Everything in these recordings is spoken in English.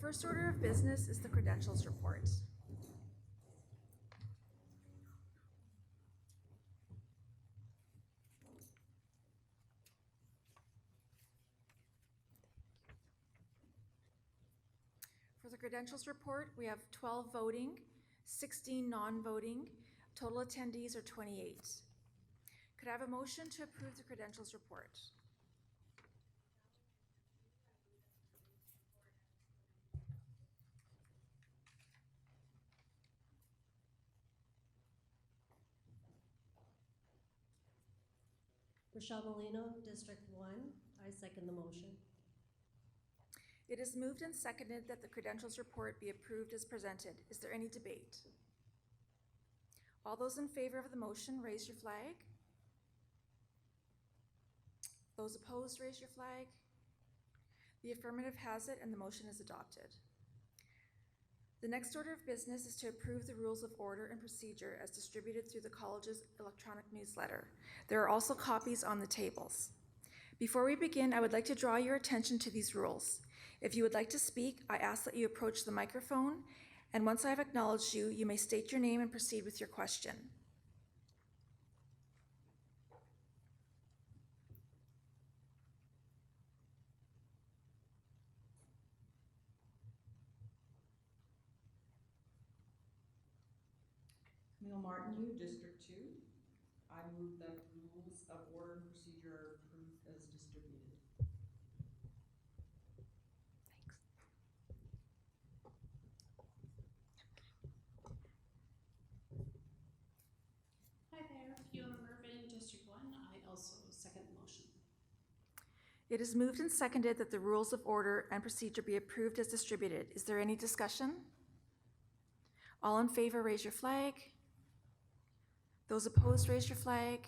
first order of business is the Credentials Report. For the Credentials Report, we have 12 voting, 16 non-voting. Total attendees are 28. Could I have a motion to approve the Credentials Report? Rochelle Molino, District 1. I second the motion. It is moved and seconded that the Credentials Report be approved as presented. Is there any debate? All those in favor of the motion, raise your flag. Those opposed, raise your flag. The affirmative has it, and the motion is adopted. The next order of business is to approve the rules of order and procedure as distributed through the college's electronic newsletter. There are also copies on the tables. Before we begin, I would like to draw your attention to these rules. If you would like to speak, I ask that you approach the microphone, and once I have acknowledged you, you may state your name and proceed with your question. Pamela Martin, District 2. I move that the rules of order and procedure are approved as distributed. Thanks. Hi there, Fiona Mervyn, District 1. I also second the motion. It is moved and seconded that the rules of order and procedure be approved as distributed. Is there any discussion? All in favor, raise your flag. Those opposed, raise your flag.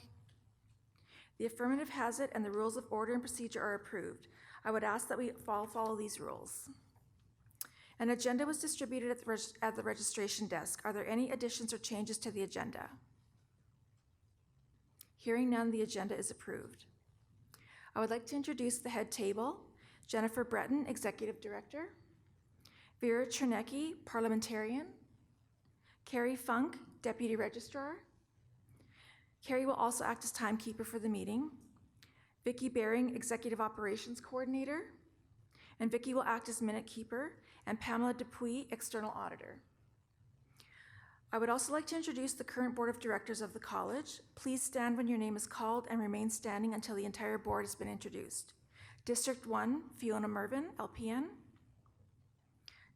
The affirmative has it, and the rules of order and procedure are approved. I would ask that we follow these rules. An agenda was distributed at the registration desk. Are there any additions or changes to the agenda? Hearing none, the agenda is approved. I would like to introduce the head table: Jennifer Breton, Executive Director; Vera Chernecki, Parliamentarian; Carrie Funk, Deputy Registrar. Carrie will also act as timekeeper for the meeting. Vicki Baring, Executive Operations Coordinator. And Vicki will act as minute keeper, and Pamela Dupuis, External Auditor. I would also like to introduce the current Board of Directors of the College. Please stand when your name is called and remain standing until the entire board has been introduced. District 1, Fiona Mervyn, LPN.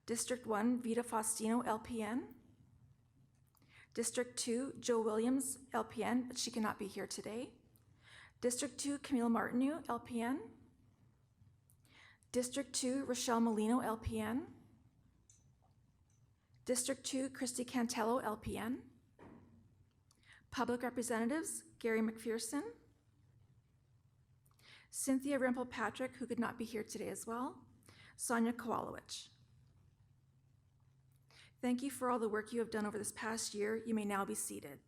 District 1, Vita Faustino, LPN. District 2, Joe Williams, LPN, but she cannot be here today. District 2, Camille Martineau, LPN. District 2, Rochelle Molino, LPN. District 2, Christy Cantello, LPN. Public Representatives, Gary McPherson. Cynthia Rimple-Patrick, who could not be here today as well. Sonia Kowalowicz. Thank you for all the work you have done over this past year. You may now be seated.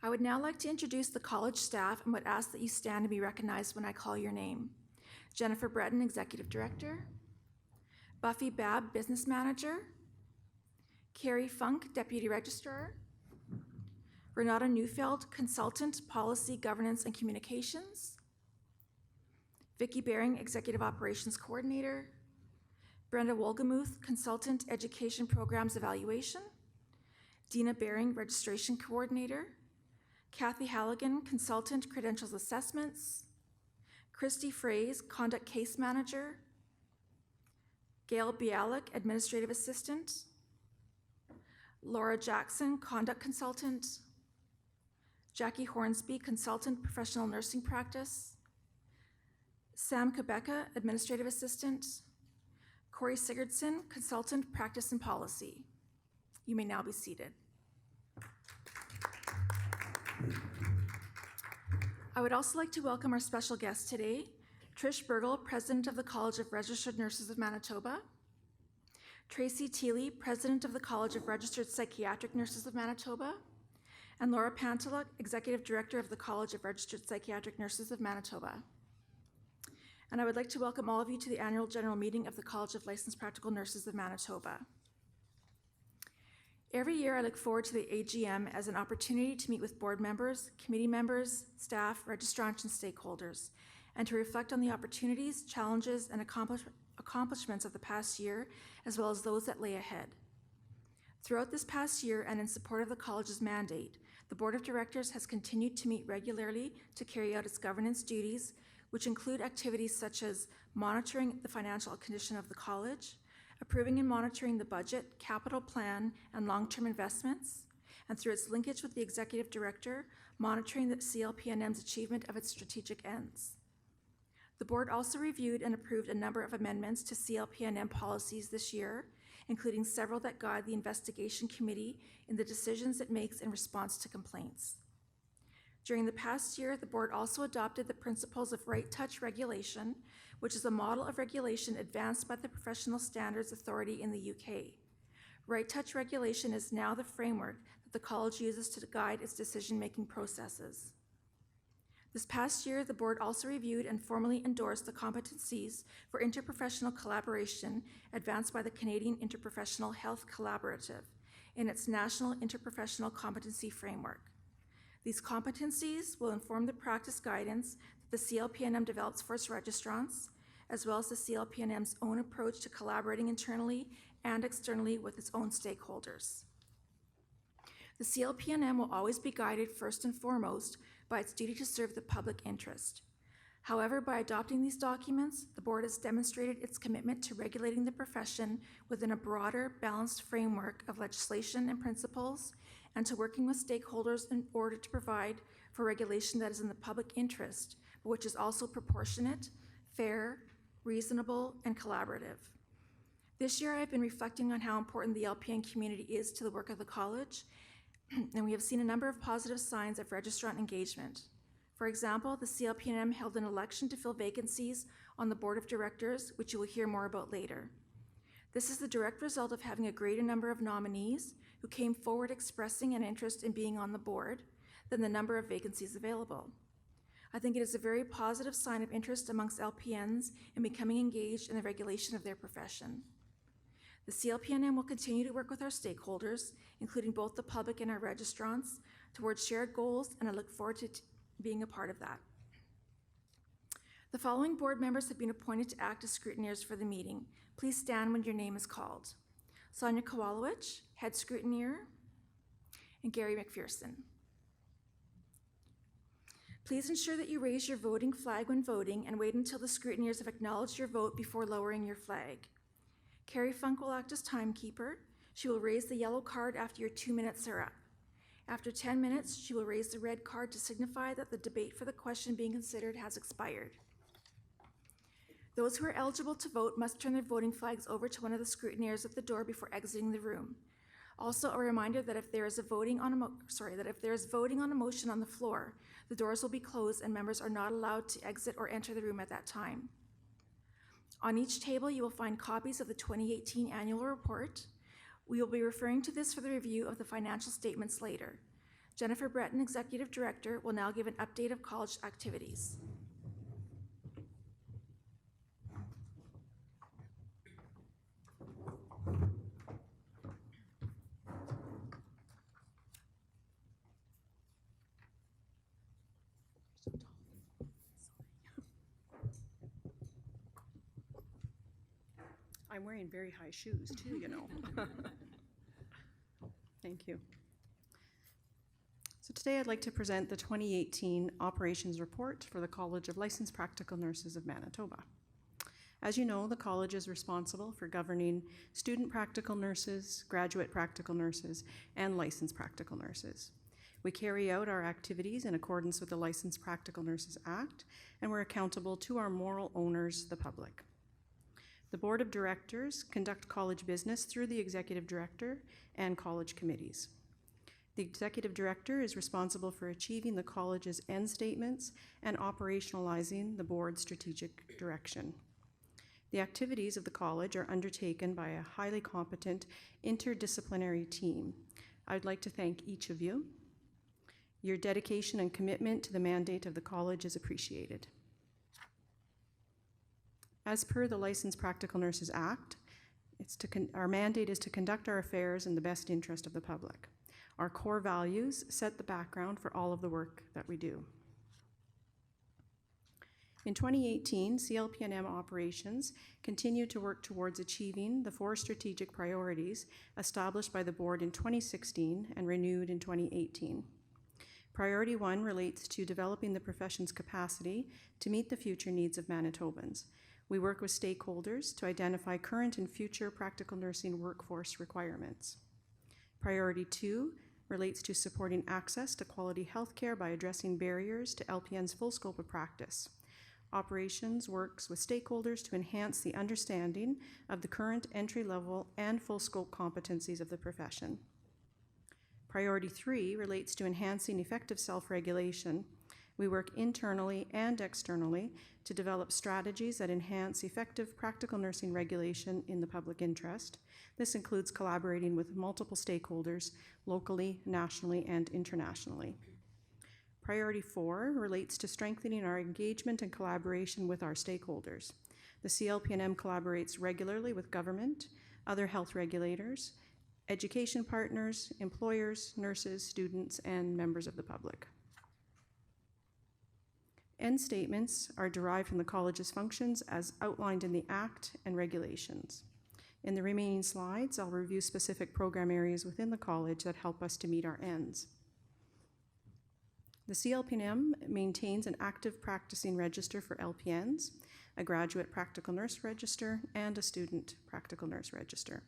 I would now like to introduce the college staff and would ask that you stand and be recognized when I call your name. Jennifer Breton, Executive Director. Buffy Babb, Business Manager. Carrie Funk, Deputy Registrar. Renata Neufeld, Consultant, Policy, Governance, and Communications. Vicki Baring, Executive Operations Coordinator. Brenda Wolgamuth, Consultant, Education Programs Evaluation. Dina Baring, Registration Coordinator. Kathy Halligan, Consultant, Credentials Assessments. Christy Fraze, Conduct Case Manager. Gail Bialik, Administrative Assistant. Laura Jackson, Conduct Consultant. Jackie Hornsby, Consultant, Professional Nursing Practice. Sam Kabeka, Administrative Assistant. Corey Sigurdson, Consultant, Practice and Policy. You may now be seated. I would also like to welcome our special guest today, Trish Bergel, President of the College of Registered Nurses of Manitoba. Tracy Teely, President of the College of Registered Psychiatric Nurses of Manitoba. And Laura Panteluk, Executive Director of the College of Registered Psychiatric Nurses of Manitoba. and I would like to welcome all of you to the annual general meeting of the College of Licensed Practical Nurses of Manitoba. Every year, I look forward to the AGM as an opportunity to meet with board members, committee members, staff, registrants, and stakeholders, and to reflect on the opportunities, challenges, and accomplishments of the past year, as well as those that lay ahead. Throughout this past year, and in support of the college's mandate, the Board of Directors has continued to meet regularly to carry out its governance duties, which include activities such as monitoring the financial condition of the college, approving and monitoring the budget, capital plan, and long-term investments, and through its linkage with the Executive Director, monitoring the Clpnm's achievement of its strategic ends. The Board also reviewed and approved a number of amendments to Clpnm policies this year, including several that guide the investigation committee in the decisions it makes in response to complaints. During the past year, the Board also adopted the principles of right touch regulation, which is a model of regulation advanced by the Professional Standards Authority in the UK. Right touch regulation is now the framework that the college uses to guide its decision-making processes. This past year, the Board also reviewed and formally endorsed the competencies for interprofessional collaboration advanced by the Canadian Interprofessional Health Collaborative in its National Interprofessional Competency Framework. These competencies will inform the practice guidance that the Clpnm develops for its registrants, as well as the Clpnm's own approach to collaborating internally and externally with its own stakeholders. The Clpnm will always be guided first and foremost by its duty to serve the public interest. However, by adopting these documents, the Board has demonstrated its commitment to regulating the profession within a broader, balanced framework of legislation and principles, and to working with stakeholders in order to provide for regulation that is in the public interest, but which is also proportionate, fair, reasonable, and collaborative. This year, I've been reflecting on how important the LPN community is to the work of the college, and we have seen a number of positive signs of registrant engagement. For example, the Clpnm held an election to fill vacancies on the Board of Directors, which you will hear more about later. This is the direct result of having a greater number of nominees who came forward expressing an interest in being on the board than the number of vacancies available. I think it is a very positive sign of interest amongst LPNs in becoming engaged in the regulation of their profession. The Clpnm will continue to work with our stakeholders, including both the public and our registrants, towards shared goals, and I look forward to being a part of that. The following board members have been appointed to act as scrutineers for the meeting. Please stand when your name is called. Sonia Kowalowicz, head scrutineer, and Gary McPherson. Please ensure that you raise your voting flag when voting and wait until the scrutineers have acknowledged your vote before lowering your flag. Carrie Funk will act as timekeeper. She will raise the yellow card after your 2 minutes are up. After 10 minutes, she will raise the red card to signify that the debate for the question being considered has expired. Those who are eligible to vote must turn their voting flags over to one of the scrutineers at the door before exiting the room. Also, a reminder that if there is voting on a motion on the floor, the doors will be closed and members are not allowed to exit or enter the room at that time. On each table, you will find copies of the 2018 annual report. We will be referring to this for the review of the financial statements later. Jennifer Breton, Executive Director, will now give an update of college activities. I'm wearing very high shoes too, you know. Thank you. So today I'd like to present the 2018 Operations Report for the College of Licensed Practical Nurses of Manitoba. As you know, the college is responsible for governing student practical nurses, graduate practical nurses, and licensed practical nurses. We carry out our activities in accordance with the Licensed Practical Nurses Act, and we're accountable to our moral owners, the public. The Board of Directors conduct college business through the Executive Director and college committees. The Executive Director is responsible for achieving the college's end statements and operationalizing the board's strategic direction. The activities of the college are undertaken by a highly competent interdisciplinary team. I'd like to thank each of you. Your dedication and commitment to the mandate of the college is appreciated. As per the Licensed Practical Nurses Act, our mandate is to conduct our affairs in the best interest of the public. Our core values set the background for all of the work that we do. In 2018, Clpnm operations continued to work towards achieving the 4 strategic priorities established by the board in 2016 and renewed in 2018. Priority 1 relates to developing the profession's capacity to meet the future needs of Manitobans. We work with stakeholders to identify current and future practical nursing workforce requirements. Priority 2 relates to supporting access to quality healthcare by addressing barriers to LPN's full scope of practice. Operations works with stakeholders to enhance the understanding of the current entry-level and full scope competencies of the profession. Priority 3 relates to enhancing effective self-regulation. We work internally and externally to develop strategies that enhance effective practical nursing regulation in the public interest. This includes collaborating with multiple stakeholders locally, nationally, and internationally. Priority 4 relates to strengthening our engagement and collaboration with our stakeholders. The Clpnm collaborates regularly with government, other health regulators, education partners, employers, nurses, students, and members of the public. End statements are derived from the college's functions as outlined in the Act and regulations. In the remaining slides, I'll review specific program areas within the college that help us to meet our ends. The Clpnm maintains an active practicing register for LPNs, a graduate practical nurse register, and a student practical nurse register.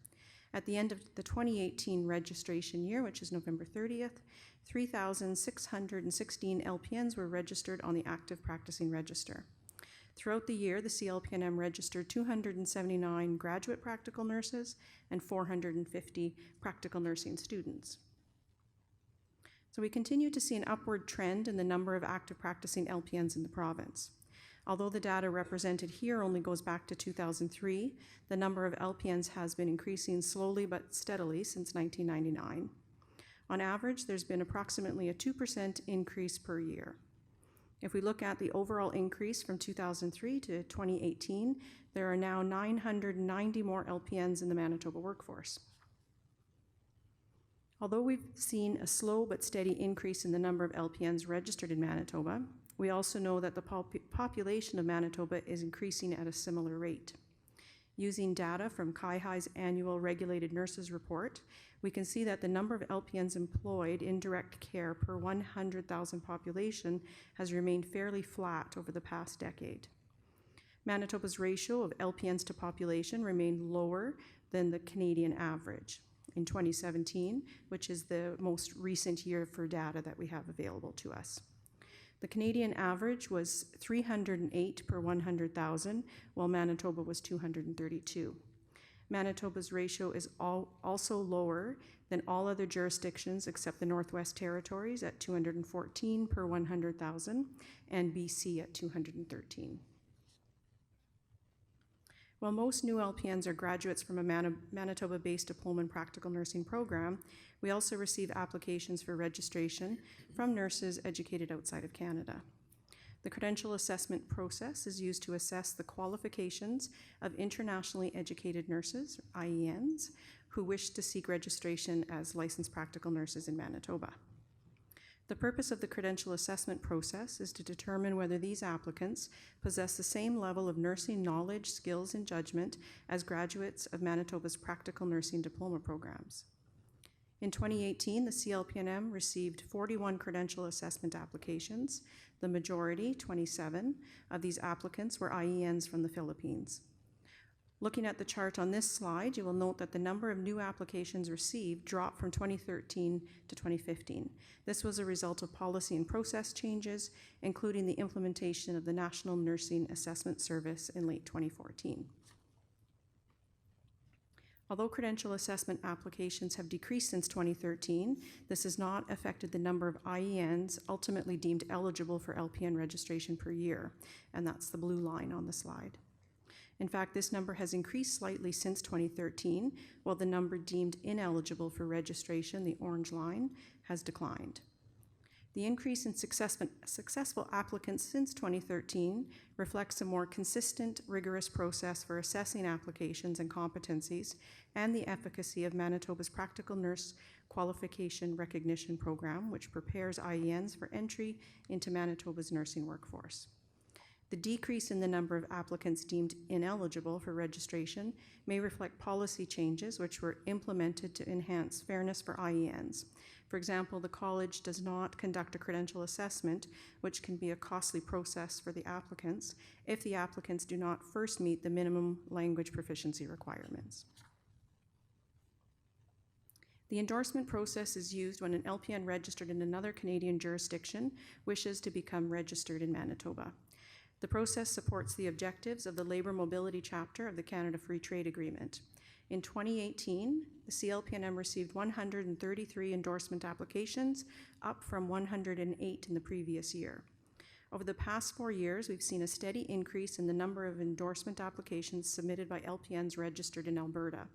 At the end of the 2018 registration year, which is November 30th, 3,616 LPNs were registered on the active practicing register. Throughout the year, the Clpnm registered 279 graduate practical nurses and 450 practical nursing students. So we continue to see an upward trend in the number of active practicing LPNs in the province. Although the data represented here only goes back to 2003, the number of LPNs has been increasing slowly but steadily since 1999. On average, there's been approximately a 2% increase per year. If we look at the overall increase from 2003 to 2018, there are now 990 more LPNs in the Manitoba workforce. Although we've seen a slow but steady increase in the number of LPNs registered in Manitoba, we also know that the population of Manitoba is increasing at a similar rate. Using data from CIHI's annual Regulated Nurses Report, we can see that the number of LPNs employed in direct care per 100,000 population has remained fairly flat over the past decade. Manitoba's ratio of LPNs to population remained lower than the Canadian average. In 2017, which is the most recent year for data that we have available to us. The Canadian average was 308 per 100,000, while Manitoba was 232. Manitoba's ratio is also lower than all other jurisdictions except the Northwest Territories at 214 per 100,000 and BC at 213. While most new LPNs are graduates from a Manitoba-based diploma in practical nursing program, we also receive applications for registration from nurses educated outside of Canada. The Credential Assessment process is used to assess the qualifications of internationally educated nurses, IENs, who wish to seek registration as licensed practical nurses in Manitoba. The purpose of the Credential Assessment process is to determine whether these applicants possess the same level of nursing knowledge, skills, and judgment as graduates of Manitoba's practical nursing diploma programs. In 2018, the Clpnm received 41 Credential Assessment applications. The majority, 27, of these applicants were IENs from the Philippines. Looking at the chart on this slide, you will note that the number of new applications received dropped from 2013 to 2015. This was a result of policy and process changes, including the implementation of the National Nursing Assessment Service in late 2014. Although credential assessment applications have decreased since 2013, this has not affected the number of IENs ultimately deemed eligible for LPN registration per year, and that's the blue line on the slide. In fact, this number has increased slightly since 2013, while the number deemed ineligible for registration, the orange line, has declined. The increase in successful applicants since 2013 reflects a more consistent, rigorous process for assessing applications and competencies and the efficacy of Manitoba's Practical Nurse Qualification Recognition Program, which prepares IENs for entry into Manitoba's nursing workforce. The decrease in the number of applicants deemed ineligible for registration may reflect policy changes which were implemented to enhance fairness for IENs. For example, the college does not conduct a credential assessment, which can be a costly process for the applicants if the applicants do not first meet the minimum language proficiency requirements. The endorsement process is used when an LPN registered in another Canadian jurisdiction wishes to become registered in Manitoba. The process supports the objectives of the Labour Mobility Chapter of the Canada Free Trade Agreement. In 2018, the Clpnm received 133 endorsement applications, up from 108 in the previous year. Over the past 4 years, we've seen a steady increase in the number of endorsement applications submitted by LPNs registered in Alberta.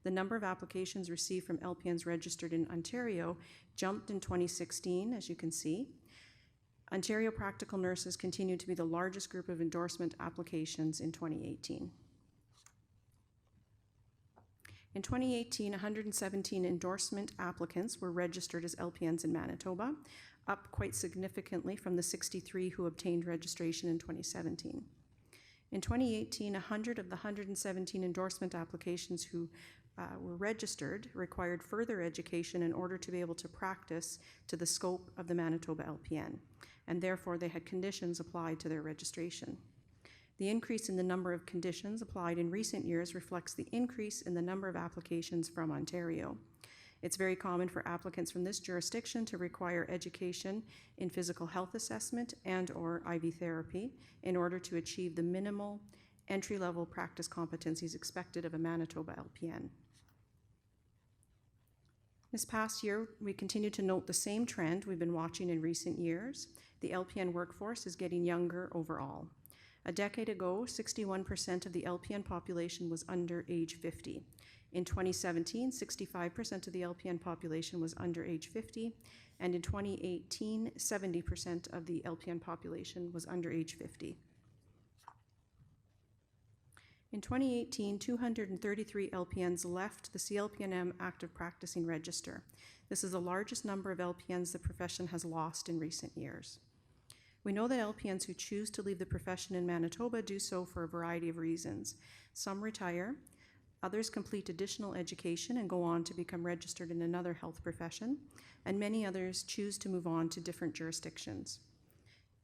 The number of applications received from LPNs registered in Ontario jumped in 2016, as you can see. Ontario practical nurses continue to be the largest group of endorsement applications in 2018. In 2018, 117 endorsement applicants were registered as LPNs in Manitoba, up quite significantly from the 63 who obtained registration in 2017. In 2018, 100 of the 117 endorsement applications who were registered required further education in order to be able to practice to the scope of the Manitoba LPN, and therefore they had conditions applied to their registration. The increase in the number of conditions applied in recent years reflects the increase in the number of applications from Ontario. It's very common for applicants from this jurisdiction to require education in physical health assessment and/or IV therapy in order to achieve the minimal entry-level practice competencies expected of a Manitoba LPN. This past year, we continue to note the same trend we've been watching in recent years. The LPN workforce is getting younger overall. A decade ago, 61% of the LPN population was under age 50. In 2017, 65% of the LPN population was under age 50, and in 2018, 70% of the LPN population was under age 50. In 2018, 233 LPNs left the Clpnm active practicing register. This is the largest number of LPNs the profession has lost in recent years. We know that LPNs who choose to leave the profession in Manitoba do so for a variety of reasons. Some retire, others complete additional education and go on to become registered in another health profession, and many others choose to move on to different jurisdictions.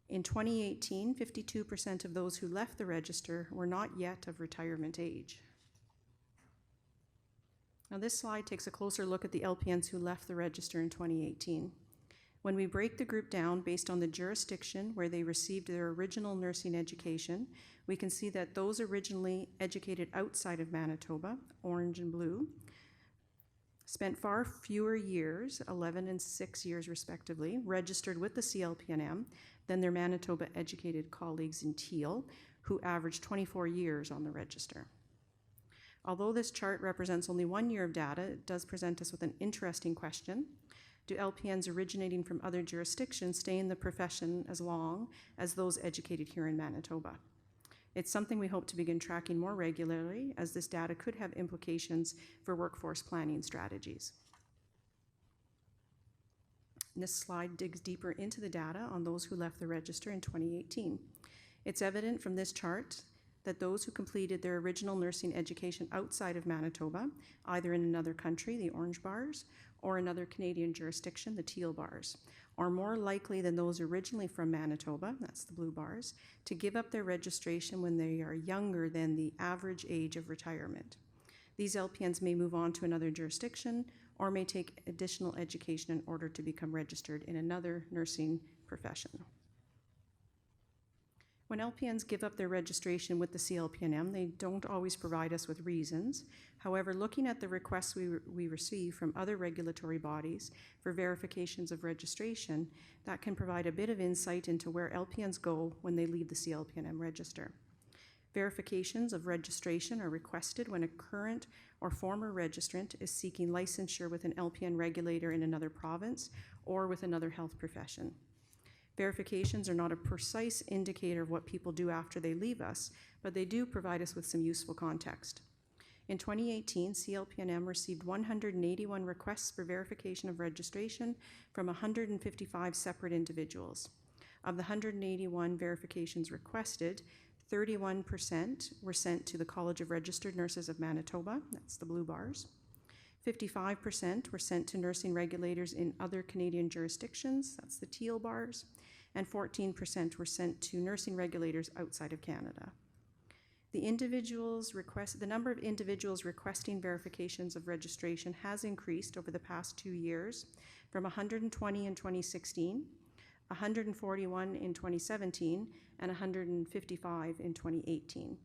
In 2018, 52% of those who left the register were not yet of retirement age. Now this slide takes a closer look at the LPNs who left the register in 2018. When we break the group down based on the jurisdiction where they received their original nursing education, we can see that those originally educated outside of Manitoba, orange and blue, spent far fewer years, 11 and 6 years respectively, registered with the Clpnm than their Manitoba educated colleagues in teal, who averaged 24 years on the register. Although this chart represents only 1 year of data, it does present us with an interesting question. Do LPNs originating from other jurisdictions stay in the profession as long as those educated here in Manitoba? It's something we hope to begin tracking more regularly, as this data could have implications for workforce planning strategies. This slide digs deeper into the data on those who left the register in 2018. It's evident from this chart that those who completed their original nursing education outside of Manitoba, either in another country, the orange bars, or another Canadian jurisdiction, the teal bars, are more likely than those originally from Manitoba, that's the blue bars, to give up their registration when they are younger than the average age of retirement. These LPNs may move on to another jurisdiction or may take additional education in order to become registered in another nursing profession. When LPNs give up their registration with the Clpnm, they don't always provide us with reasons. However, looking at the requests we receive from other regulatory bodies for verifications of registration, that can provide a bit of insight into where LPNs go when they leave the Clpnm register. Verifications of registration are requested when a current or former registrant is seeking licensure with an LPN regulator in another province or with another health profession. Verifications are not a precise indicator of what people do after they leave us, but they do provide us with some useful context. In 2018, Clpnm received 181 requests for verification of registration from 155 separate individuals. Of the 181 verifications requested, 31% were sent to the College of Registered Nurses of Manitoba, that's the blue bars. 55% were sent to nursing regulators in other Canadian jurisdictions, that's the teal bars, and 14% were sent to nursing regulators outside of Canada. The number of individuals requesting verifications of registration has increased over the past 2 years from 120 in 2016, 141 in 2017, and 155 in 2018.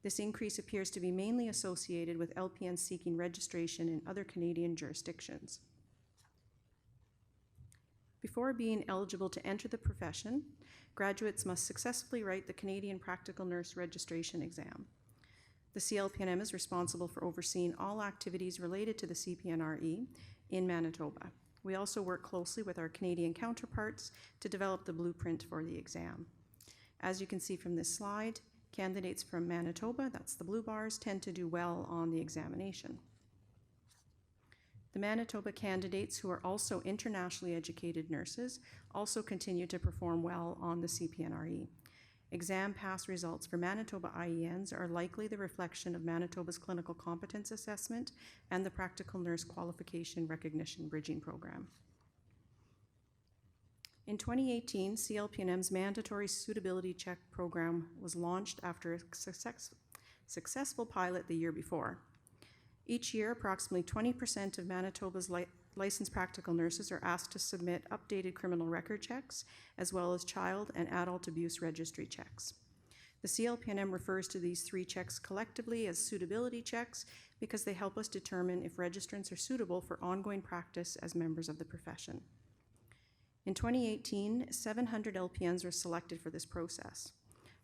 This increase appears to be mainly associated with LPNs seeking registration in other Canadian jurisdictions. Before being eligible to enter the profession, graduates must successfully write the Canadian Practical Nurse Registration Exam. The Clpnm is responsible for overseeing all activities related to the CPNRE in Manitoba. We also work closely with our Canadian counterparts to develop the blueprint for the exam. As you can see from this slide, candidates from Manitoba, that's the blue bars, tend to do well on the examination. The Manitoba candidates who are also internationally educated nurses also continue to perform well on the CPNRE. Exam pass results for Manitoba IENs are likely the reflection of Manitoba's Clinical Competence Assessment and the Practical Nurse Qualification Recognition Bridging Program. In 2018, Clpnm's mandatory suitability check program was launched after a successful pilot the year before. Each year, approximately 20% of Manitoba's licensed practical nurses are asked to submit updated criminal record checks, as well as child and adult abuse registry checks. The Clpnm refers to these 3 checks collectively as suitability checks because they help us determine if registrants are suitable for ongoing practice as members of the profession. In 2018, 700 LPNs were selected for this process.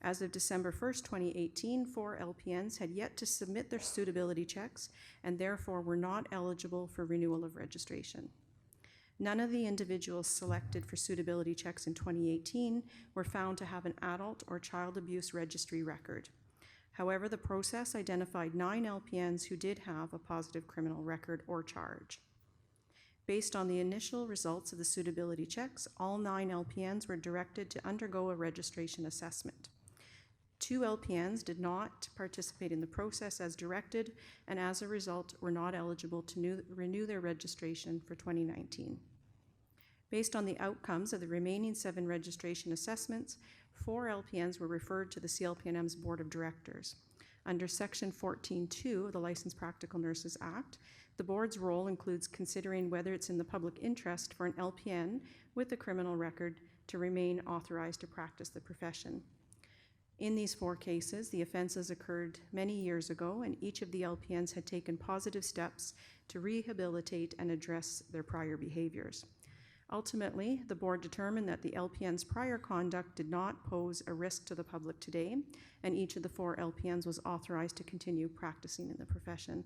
As of December 1st, 2018, 4 LPNs had yet to submit their suitability checks and therefore were not eligible for renewal of registration. None of the individuals selected for suitability checks in 2018 were found to have an adult or child abuse registry record. However, the process identified 9 LPNs who did have a positive criminal record or charge. Based on the initial results of the suitability checks, all 9 LPNs were directed to undergo a registration assessment. 2 LPNs did not participate in the process as directed, and as a result were not eligible to renew their registration for 2019. Based on the outcomes of the remaining 7 registration assessments, 4 LPNs were referred to the Clpnm's Board of Directors. Under Section 14.2 of the Licensed Practical Nurses Act, the board's role includes considering whether it's in the public interest for an LPN with a criminal record to remain authorized to practice the profession. In these 4 cases, the offenses occurred many years ago, and each of the LPNs had taken positive steps to rehabilitate and address their prior behaviors. Ultimately, the board determined that the LPN's prior conduct did not pose a risk to the public today, and each of the 4 LPNs was authorized to continue practicing in the profession.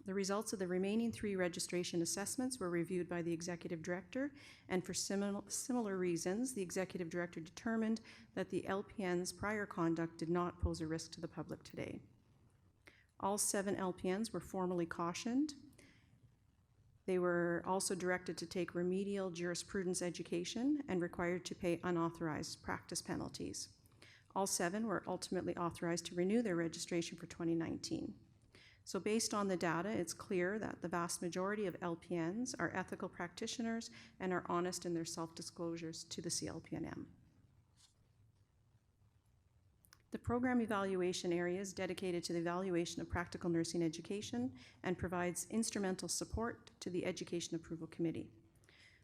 The results of the remaining 3 registration assessments were reviewed by the Executive Director, and for similar reasons, the Executive Director determined that the LPN's prior conduct did not pose a risk to the public today. All 7 LPNs were formally cautioned. They were also directed to take remedial jurisprudence education and required to pay unauthorized practice penalties. All 7 were ultimately authorized to renew their registration for 2019. So based on the data, it's clear that the vast majority of LPNs are ethical practitioners and are honest in their self-disclosures to the Clpnm. The program evaluation area is dedicated to the evaluation of practical nursing education and provides instrumental support to the Education Approval Committee.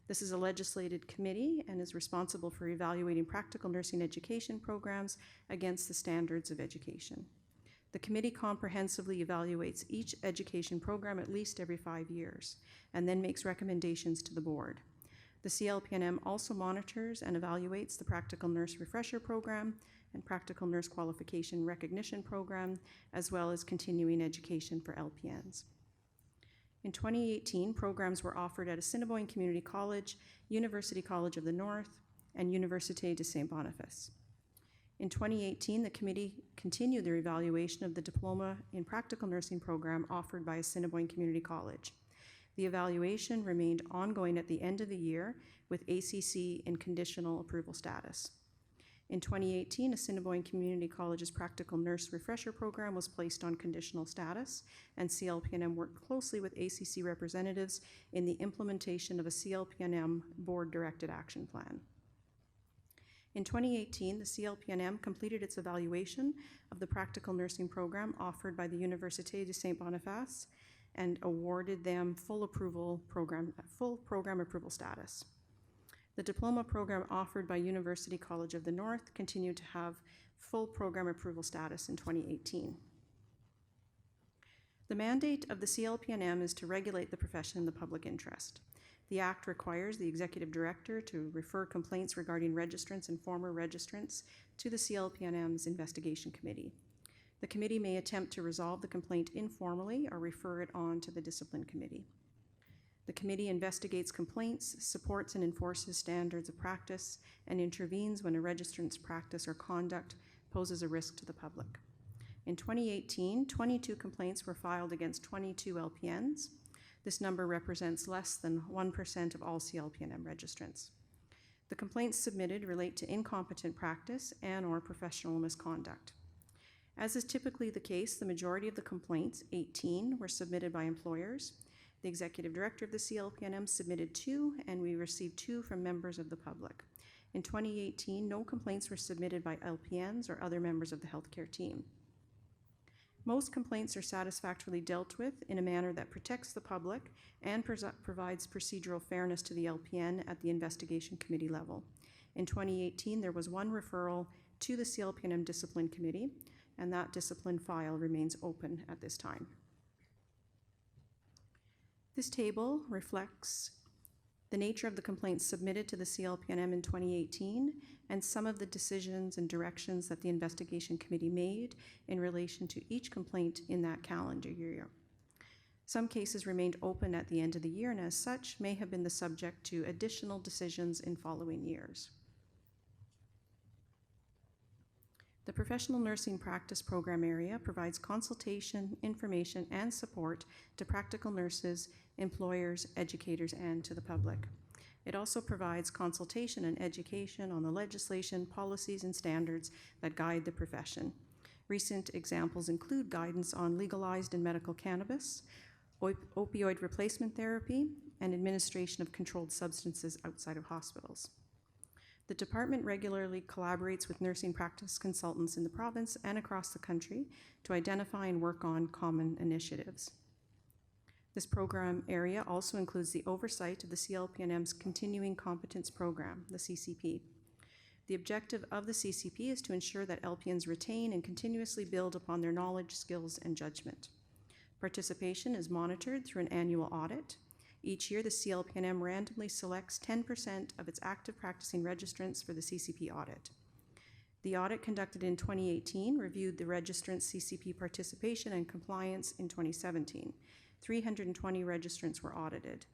This is a legislated committee and is responsible for evaluating practical nursing education programs against the standards of education. The committee comprehensively evaluates each education program at least every 5 years and then makes recommendations to the board. The Clpnm also monitors and evaluates the Practical Nurse Refresher Program and Practical Nurse Qualification Recognition Program, as well as continuing education for LPNs. In 2018, programs were offered at Assiniboine Community College, University College of the North, and Université de Saint-Boniface. In 2018, the committee continued their evaluation of the Diploma in Practical Nursing program offered by Assiniboine Community College. The evaluation remained ongoing at the end of the year with ACC in conditional approval status. In 2018, Assiniboine Community College's Practical Nurse Refresher Program was placed on conditional status, and CLPNM worked closely with ACC representatives in the implementation of a CLPNM board-directed action plan. In 2018, the CLPNM completed its evaluation of the Practical Nursing Program offered by the Université de Saint-Boniface and awarded them full program approval status. The diploma program offered by University College of the North continued to have full program approval status in 2018. The mandate of the CLPNM is to regulate the profession in the public interest. The Act requires the Executive Director to refer complaints regarding registrants and former registrants to the CLPNM's Investigation Committee. The committee may attempt to resolve the complaint informally or refer it on to the Discipline Committee. The committee investigates complaints, supports and enforces standards of practice, and intervenes when a registrant's practice or conduct poses a risk to the public. In 2018, 22 complaints were filed against 22 LPNs. This number represents less than 1% of all CLPNM registrants. The complaints submitted relate to incompetent practice and/or professional misconduct. As is typically the case, the majority of the complaints, 18, were submitted by employers. The Executive Director of the CLPNM submitted 2, and we received 2 from members of the public. In 2018, no complaints were submitted by LPNs or other members of the healthcare team. Most complaints are satisfactorily dealt with in a manner that protects the public and provides procedural fairness to the LPN at the Investigation Committee level. In 2018, there was 1 referral to the CLPNM Discipline Committee, and that discipline file remains open at this time. This table reflects the nature of the complaints submitted to the CLPNM in 2018 and some of the decisions and directions that the Investigation Committee made in relation to each complaint in that calendar year. Some cases remained open at the end of the year and as such may have been the subject to additional decisions in following years. The Professional Nursing Practice Program area provides consultation, information, and support to practical nurses, employers, educators, and to the public. It also provides consultation and education on the legislation, policies, and standards that guide the profession. Recent examples include guidance on legalized and medical cannabis, opioid replacement therapy, and administration of controlled substances outside of hospitals. The department regularly collaborates with nursing practice consultants in the province and across the country to identify and work on common initiatives. This program area also includes the oversight of the CLPNM's Continuing Competence Program, the CCP. The objective of the CCP is to ensure that LPNs retain and continuously build upon their knowledge, skills, and judgment. Participation is monitored through an annual audit. Each year, the CLPNM randomly selects 10% of its active practicing registrants for the CCP audit. The audit conducted in 2018 reviewed the registrants' CCP participation and compliance in 2017. 320 registrants were audited.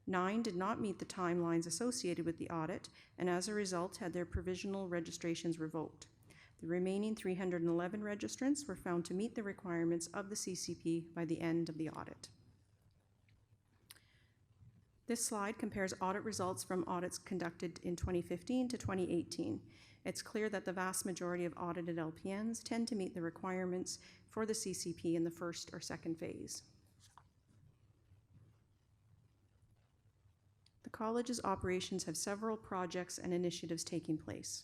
9 did not meet the timelines associated with the audit, and as a result had their provisional registrations revoked. The remaining 311 registrants were found to meet the requirements of the CCP by the end of the audit. This slide compares audit results from audits conducted in 2015 to 2018. It's clear that the vast majority of audited LPNs tend to meet the requirements for the CCP in the first or second phase. The college's operations have several projects and initiatives taking place.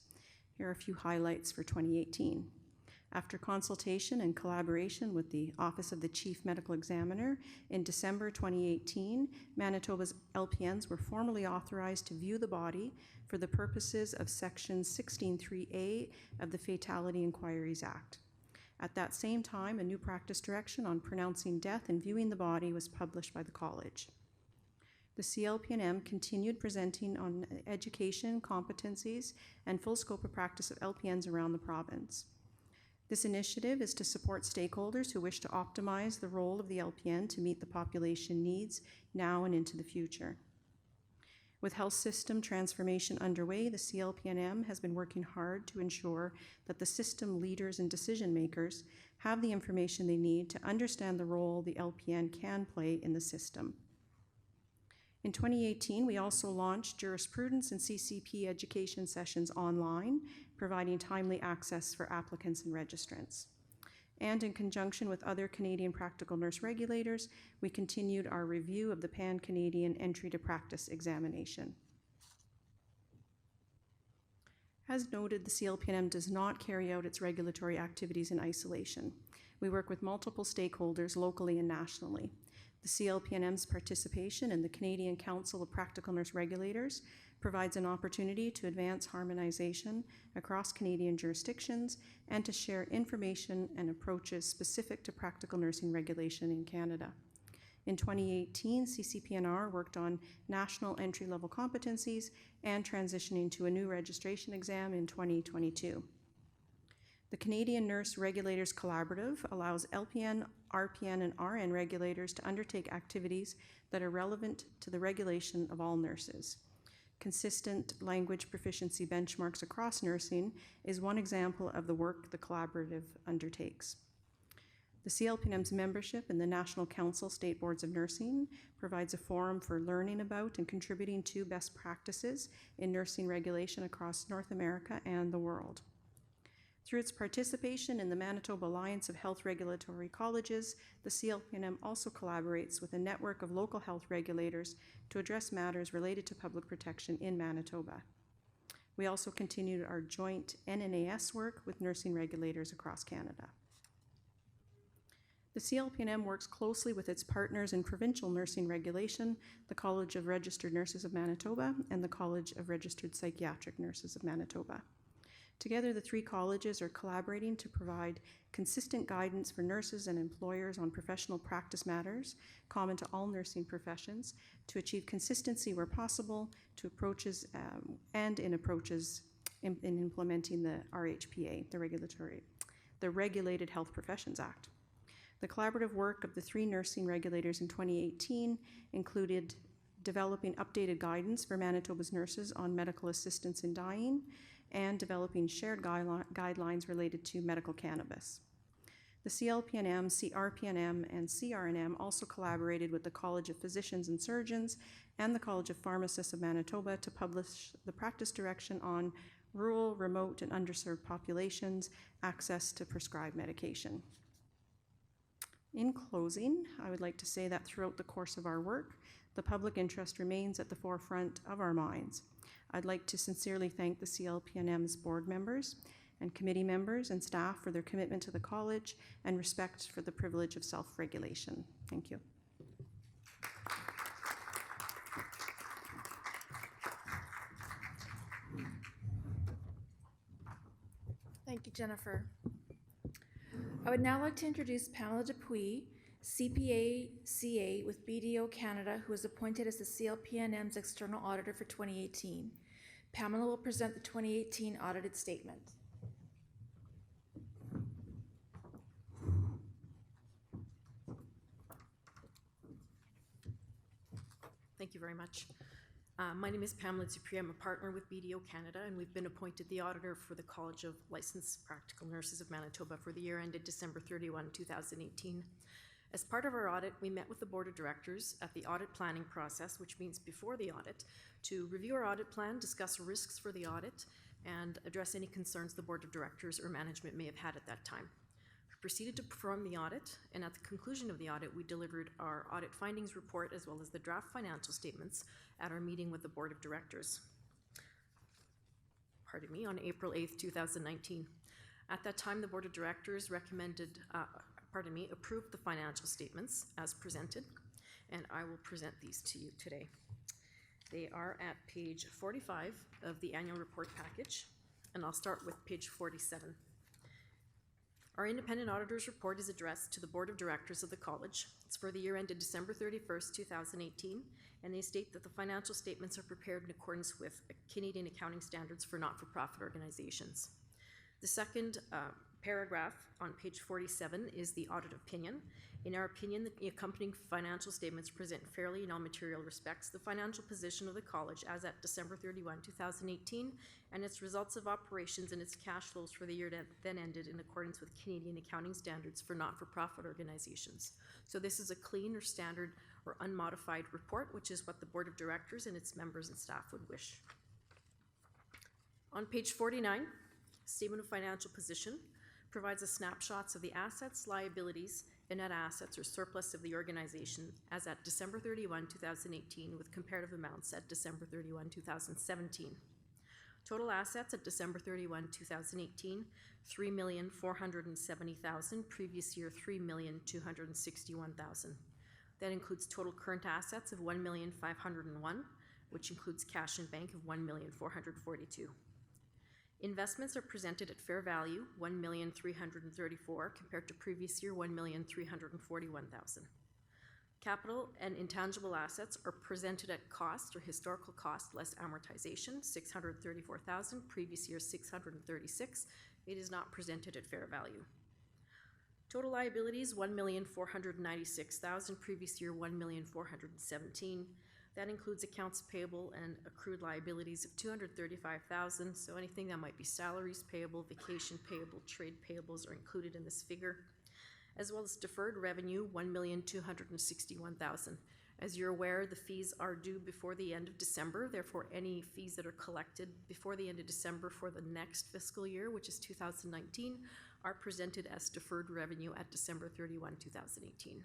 Here are a few highlights for 2018. After consultation and collaboration with the Office of the Chief Medical Examiner, in December 2018, Manitoba's LPNs were formally authorized to view the body for the purposes of Section 16.3A of the Fatality Inquiries Act. At that same time, a new practice direction on pronouncing death and viewing the body was published by the college. The CLPNM continued presenting on education, competencies, and full scope of practice of LPNs around the province. This initiative is to support stakeholders who wish to optimize the role of the LPN to meet the population needs now and into the future. With health system transformation underway, the CLPNM has been working hard to ensure that the system leaders and decision makers have the information they need to understand the role the LPN can play in the system. In 2018, we also launched jurisprudence and CCP education sessions online, providing timely access for applicants and registrants. And in conjunction with other Canadian practical nurse regulators, we continued our review of the Pan-Canadian Entry to Practice examination. As noted, the CLPNM does not carry out its regulatory activities in isolation. We work with multiple stakeholders locally and nationally. The CLPNM's participation in the Canadian Council of Practical Nurse Regulators provides an opportunity to advance harmonization across Canadian jurisdictions and to share information and approaches specific to practical nursing regulation in Canada. In 2018, CCPNR worked on national entry-level competencies and transitioning to a new registration exam in 2022. The Canadian Nurse Regulators Collaborative allows LPN, RPN, and RN regulators to undertake activities that are relevant to the regulation of all nurses. Consistent language proficiency benchmarks across nursing is one example of the work the collaborative undertakes. The CLPNM's membership in the National Council State Boards of Nursing provides a forum for learning about and contributing to best practices in nursing regulation across North America and the world. Through its participation in the Manitoba Alliance of Health Regulatory Colleges, the CLPNM also collaborates with a network of local health regulators to address matters related to public protection in Manitoba. We also continued our joint NNAS work with nursing regulators across Canada. The CLPNM works closely with its partners in provincial nursing regulation, the College of Registered Nurses of Manitoba and the College of Registered Psychiatric Nurses of Manitoba. Together, the three colleges are collaborating to provide consistent guidance for nurses and employers on professional practice matters common to all nursing professions, to achieve consistency where possible, to approaches in implementing the RHPA, the Regulated Health Professions Act. The collaborative work of the three nursing regulators in 2018 included developing updated guidance for Manitoba's nurses on medical assistance in dying, and developing shared guidelines related to medical cannabis. The CLPNM, CRPNM, and CRNM also collaborated with the College of Physicians and Surgeons and the College of Pharmacists of Manitoba to publish the practice direction on rural, remote, and underserved populations' access to prescribed medication. In closing, I would like to say that throughout the course of our work, the public interest remains at the forefront of our minds. I'd like to sincerely thank the CLPNM's board members and committee members and staff for their commitment to the college and respect for the privilege of self-regulation. Thank you. Thank you, Jennifer. I would now like to introduce Pamela Dupuis CPA CA with BDO Canada, who was appointed as the CLPNM's external auditor for 2018. Pamela will present the 2018 audited statement. Thank you very much. My name is Pamela Dupuis. I'm a partner with BDO Canada, and we've been appointed the auditor for the College of Licensed Practical Nurses of Manitoba for the year ended December 31, 2018. As part of our audit, we met with the Board of Directors at the audit planning process, which means before the audit, to review our audit plan, discuss risks for the audit, and address any concerns the Board of Directors or management may have had at that time. We proceeded to perform the audit, and at the conclusion of the audit, we delivered our audit findings report as well as the draft financial statements at our meeting with the Board of Directors. On April 8th, 2019. At that time, the Board of Directors approved the financial statements as presented, and I will present these to you today. They are at page 45 of the annual report package, and I'll start with page 47. Our independent auditor's report is addressed to the Board of Directors of the College. It's for the year ended December 31st, 2018, and they state that the financial statements are prepared in accordance with Canadian accounting standards for not-for-profit organizations. The second paragraph on page 47 is the audit opinion. In our opinion, the accompanying financial statements present fairly in all material respects the financial position of the college as at December 31, 2018, and its results of operations and its cash flows for the year that then ended in accordance with Canadian accounting standards for not-for-profit organizations. So this is a clean or standard or unmodified report, which is what the Board of Directors and its members and staff would wish. On page 49, Statement of Financial Position provides a snapshots of the assets, liabilities, and net assets or surplus of the organization as at December 31, 2018 with comparative amounts at December 31, 2017. Total assets at December 31, 2018, $3,470,000, previous year $3,261,000. That includes total current assets of $1,501,000, which includes cash in bank of $1,442,000. Investments are presented at fair value, $1,334,000 compared to previous year $1,341,000. Capital and intangible assets are presented at cost or historical cost less amortization, $634,000, previous year $636,000. It is not presented at fair value. Total liabilities, $1,496,000, previous year $1,417,000. That includes accounts payable and accrued liabilities of $235,000. So anything that might be salaries payable, vacation payable, trade payables are included in this figure, as well as deferred revenue, $1,261,000. As you're aware, the fees are due before the end of December. Therefore, any fees that are collected before the end of December for the next fiscal year, which is 2019, are presented as deferred revenue at December 31, 2018.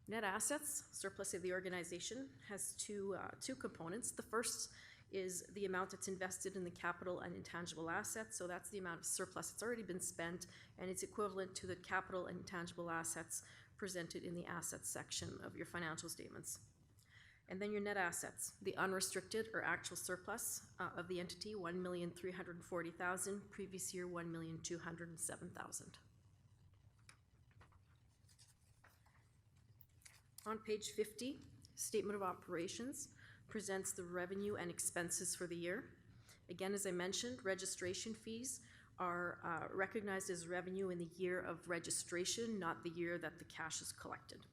Net assets, surplus of the organization, has two components. The first is the amount that's invested in the capital and intangible assets. So that's the amount of surplus that's already been spent, and it's equivalent to the capital and intangible assets presented in the assets section of your financial statements. And then your net assets, the unrestricted or actual surplus of the entity, $1,340,000, previous year $1,207,000. On page 50, Statement of Operations presents the revenue and expenses for the year. Again, as I mentioned, registration fees are recognized as revenue in the year of registration, not the year that the cash is collected.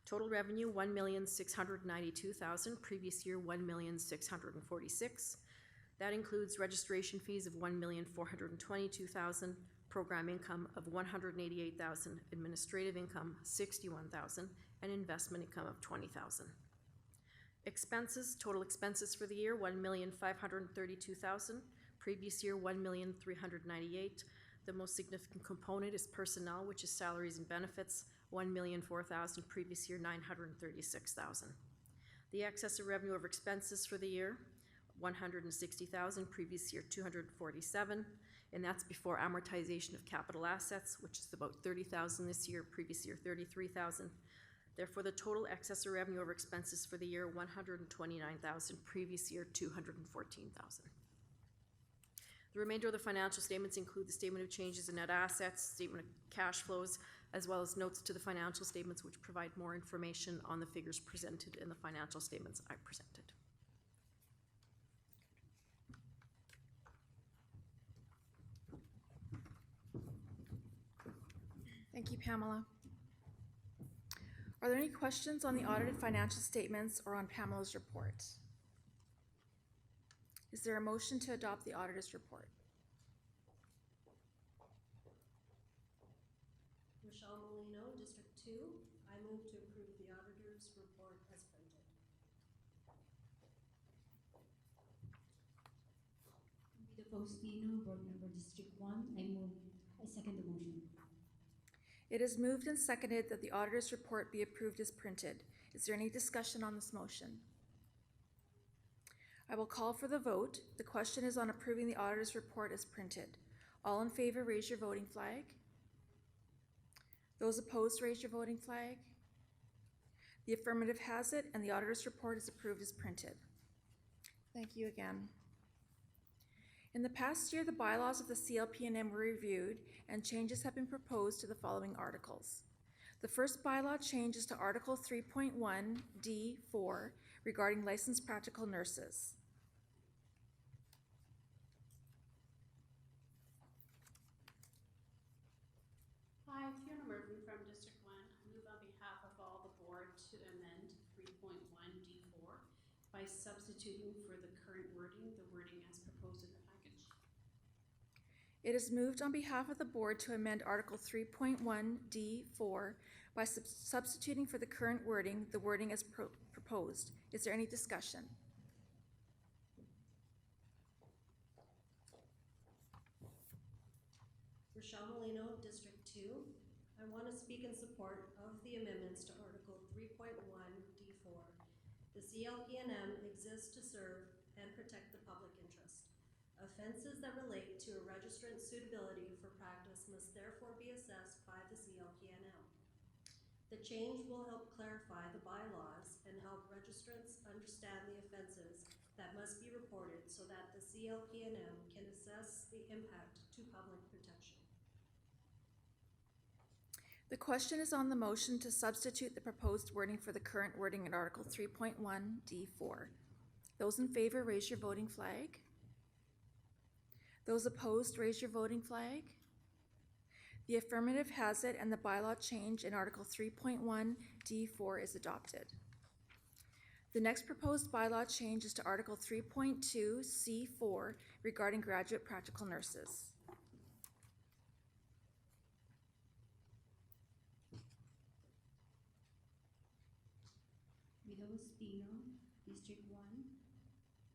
Total revenue, $1,692,000, previous year $1,646,000. That includes registration fees of $1,422,000, program income of $188,000, administrative income $61,000, and investment income of $20,000. Expenses, total expenses for the year, $1,532,000, previous year $1,398,000. The most significant component is personnel, which is salaries and benefits, $1,004,000, previous year $936,000. The excess of revenue over expenses for the year, $160,000, previous year $247,000, and that's before amortization of capital assets, which is about $30,000 this year, previous year $33,000. Therefore, the total excess of revenue over expenses for the year, $129,000, previous year $214,000. The remainder of the financial statements include the statement of changes in net assets, statement of cash flows, as well as notes to the financial statements, which provide more information on the figures presented in the financial statements I presented. Thank you, Pamela. Are there any questions on the audited financial statements or on Pamela's report? Is there a motion to adopt the auditor's report? Michelle Molino, District 2. I move to approve the auditor's report as printed. Vida Faustino, Board Member District 1. I second the motion. It is moved and seconded that the auditor's report be approved as printed. Is there any discussion on this motion? I will call for the vote. The question is on approving the auditor's report as printed. All in favor, raise your voting flag. Those opposed, raise your voting flag. The affirmative has it, and the auditor's report is approved as printed. Thank you again. In the past year, the bylaws of the CLPNM were reviewed and changes have been proposed to the following articles. The first bylaw change is to Article 3.1 D4 regarding licensed practical nurses. Hi, Fiona Murphy from District 1. I move on behalf of all the board to amend 3.1 D4 by substituting for the current wording, the wording as proposed in the package. It is moved on behalf of the board to amend Article 3.1 D4 by substituting for the current wording, the wording as proposed. Is there any discussion? Rochelle Molino, District 2. I want to speak in support of the amendments to Article 3.1 D4. The CLPNM exists to serve and protect the public interest. Offenses that relate to a registrant's suitability for practice must therefore be assessed by the CLPNM. The change will help clarify the bylaws and help registrants understand the offenses that must be reported so that the CLPNM can assess the impact to public protection. The question is on the motion to substitute the proposed wording for the current wording in Article 3.1 D4. Those in favor, raise your voting flag. Those opposed, raise your voting flag. The affirmative has it, and the bylaw change in Article 3.1 D4 is adopted. The next proposed bylaw change is to Article 3.2 C4 regarding graduate practical nurses. Widow Espino, District 1.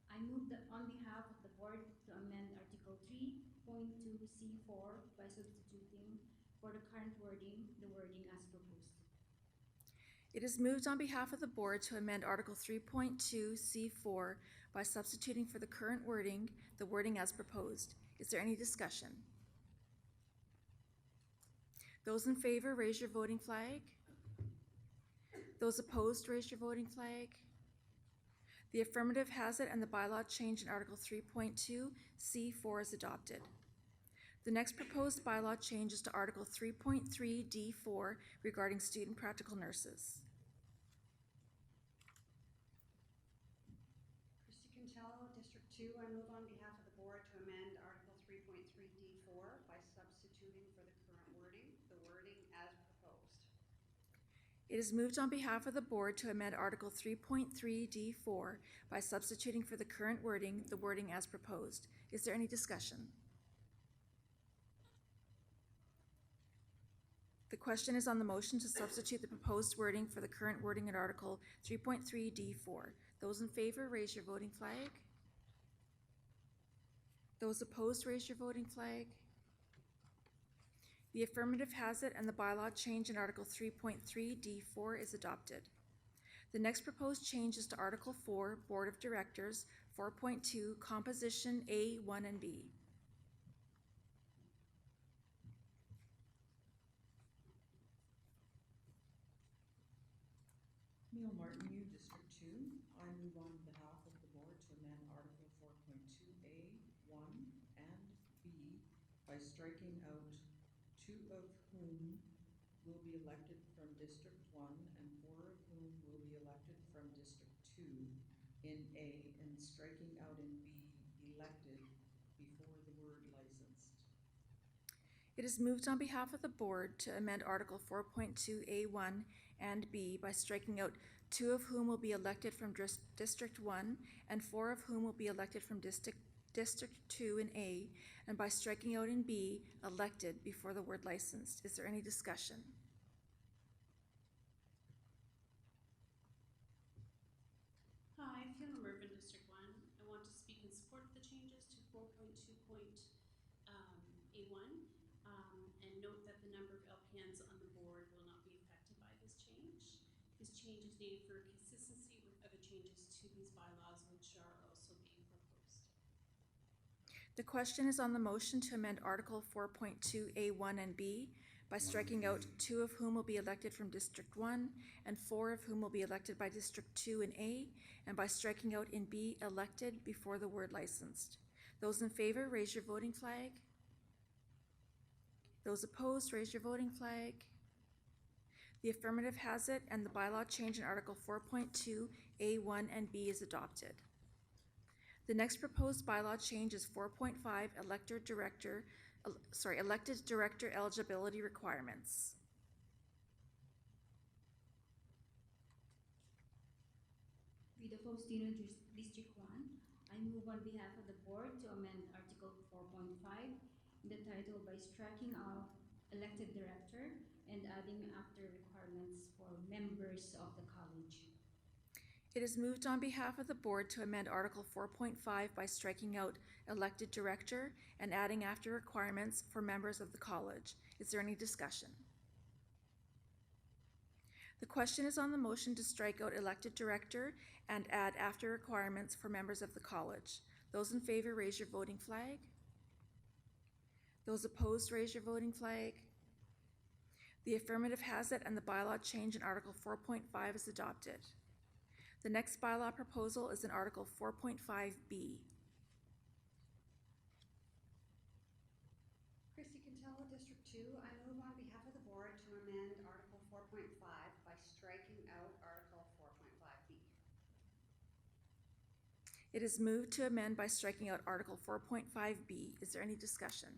I move that on behalf of the board to amend Article 3.2 C4 by substituting for the current wording, the wording as proposed. It is moved on behalf of the board to amend Article 3.2 C4 by substituting for the current wording, the wording as proposed. Is there any discussion? Those in favor, raise your voting flag. Those opposed, raise your voting flag. The affirmative has it, and the bylaw change in Article 3.2 C4 is adopted. The next proposed bylaw change is to Article 3.3 D4 regarding student practical nurses. Christy Cantello, District 2. I move on behalf of the board to amend Article 3.3 D4 by substituting for the current wording, the wording as proposed. It is moved on behalf of the board to amend Article 3.3 D4 by substituting for the current wording, the wording as proposed. Is there any discussion? The question is on the motion to substitute the proposed wording for the current wording in Article 3.3 D4. Those in favor, raise your voting flag. Those opposed, raise your voting flag. The affirmative has it, and the bylaw change in Article 3.3 D4 is adopted. The next proposed change is to Article 4, Board of Directors, 4.2, Composition A, 1, and B. Neil Martin, District 2. I move on behalf of the board to amend Article 4.2A, 1, and B by striking out two of whom will be elected from District 1 and 4 of whom will be elected from District 2 in A, and striking out in B, elected, before the word licensed. It is moved on behalf of the board to amend Article 4.2A1 and B by striking out two of whom will be elected from District 1 and 4 of whom will be elected from District 2 in A, and by striking out in B, elected, before the word licensed. Is there any discussion? Hi, Fiona Murphy, District 1. I want to speak in support of the changes to 4.2.A1 and note that the number of LPNs on the board will not be affected by this change. This change is needed for consistency with other changes to these bylaws, which are also being proposed. The question is on the motion to amend Article 4.2A1 and B by striking out two of whom will be elected from District 1 and 4 of whom will be elected by District 2 in A, and by striking out in B, elected, before the word licensed. Those in favor, raise your voting flag. Those opposed, raise your voting flag. The affirmative has it, and the bylaw change in Article 4.2, A1 and B is adopted. The next proposed bylaw change is 4.5, elected director eligibility requirements. Rita Faustino, District 1. I move on behalf of the board to amend Article 4.5 in the title by striking out elected director and adding after requirements for members of the college. It is moved on behalf of the board to amend Article 4.5 by striking out elected director and adding after requirements for members of the college. Is there any discussion? The question is on the motion to strike out elected director and add after requirements for members of the college. Those in favor, raise your voting flag. Those opposed, raise your voting flag. The affirmative has it, and the bylaw change in Article 4.5 is adopted. The next bylaw proposal is in Article 4.5B. Christy Cantella, District 2. I move on behalf of the board to amend Article 4.5 by striking out Article 4.5B. It is moved to amend by striking out Article 4.5B. Is there any discussion?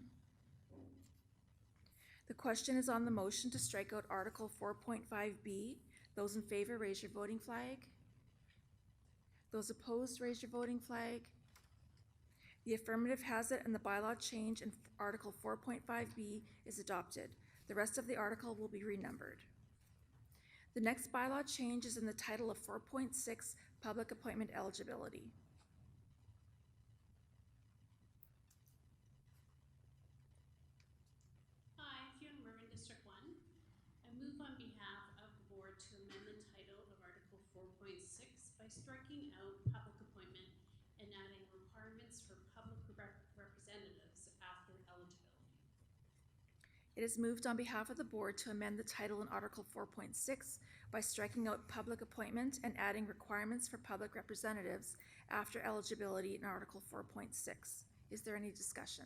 The question is on the motion to strike out Article 4.5B. Those in favor, raise your voting flag. Those opposed, raise your voting flag. The affirmative has it, and the bylaw change in Article 4.5B is adopted. The rest of the article will be renumbered. The next bylaw change is in the title of 4.6, Public Appointment Eligibility. Hi, Fiona Mervyn, District 1. I move on behalf of the board to amend the title of Article 4.6 by striking out public appointment and adding requirements for public representatives after eligibility. It is moved on behalf of the board to amend the title in Article 4.6 by striking out public appointment and adding requirements for public representatives after eligibility in Article 4.6. Is there any discussion?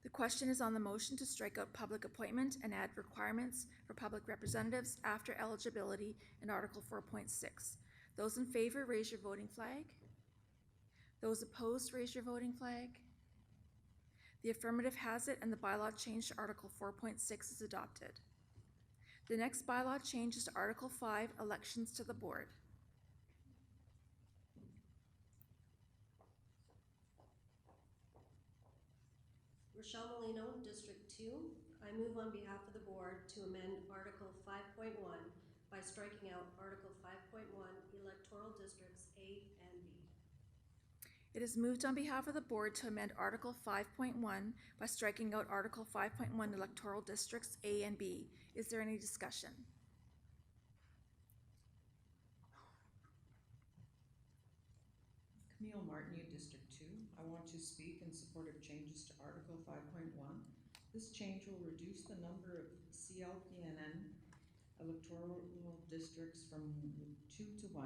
The question is on the motion to strike out public appointment and add requirements for public representatives after eligibility in Article 4.6. Those in favor, raise your voting flag. Those opposed, raise your voting flag. The affirmative has it, and the bylaw change to Article 4.6 is adopted. The next bylaw change is to Article 5, elections to the board. Rochelle Molino, District 2. I move on behalf of the board to amend Article 5.1 by striking out Article 5.1, Electoral Districts A and B. It is moved on behalf of the board to amend Article 5.1 by striking out Article 5.1, Electoral Districts A and B. Is there any discussion? Camille Martineau, District 2. I want to speak in support of changes to Article 5.1. This change will reduce the number of Clpnm electoral districts from 2 to 1.